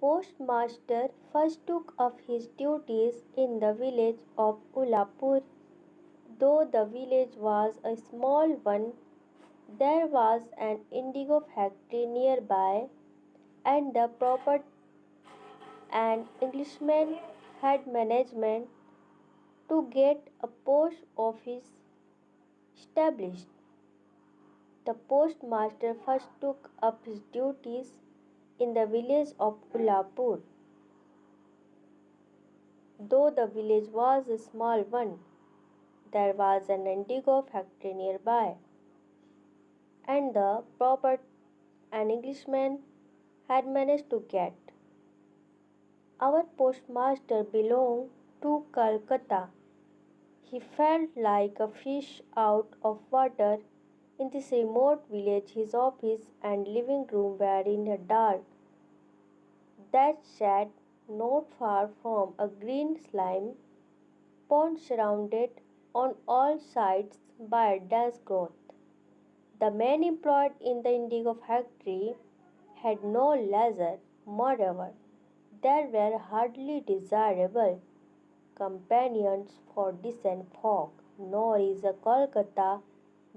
postmaster first took up his duties in the village of Ulapur. Though the village was a small one, there was an indigo factory nearby, and the proper and Englishman had management to get a post office established. The postmaster first took up his duties in the village of Ulapur. Though the village was a small one, there was an indigo factory nearby, and the proper an Englishman had managed to get. Our postmaster belonged to Calcutta. He felt like a fish out of water in this remote village. His office and living room were in a dark that sat not far from a green slime pond surrounded on all sides by a dense growth. The men employed in the indigo factory had no leisure. Moreover, there were hardly desirable companions for decent folk, nor is a Kolkata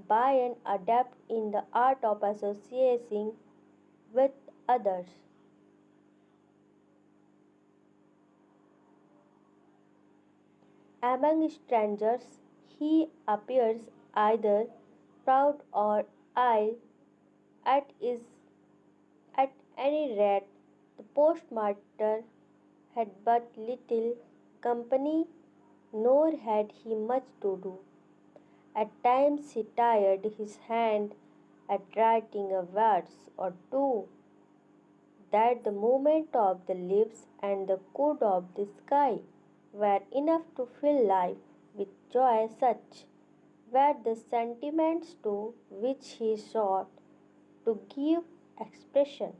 by an adept in the art of associating with others. Among strangers, he appears either proud or ill. At, is, at any rate, the postmaster had but little company, nor had he much to do. At times he tired his hand at writing a verse or two that the movement of the leaves and the code of the sky were enough to fill life with joy. Such were the sentiments to which he sought to give expression.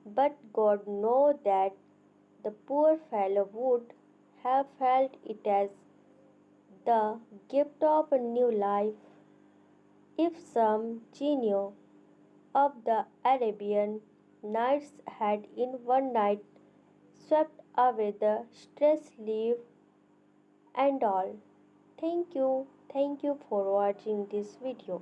But God knew that the poor fellow would have felt it as the gift of a new life if some genie of the Arabian Nights had in one night swept away the stress, leave, and all. Thank you for watching this video.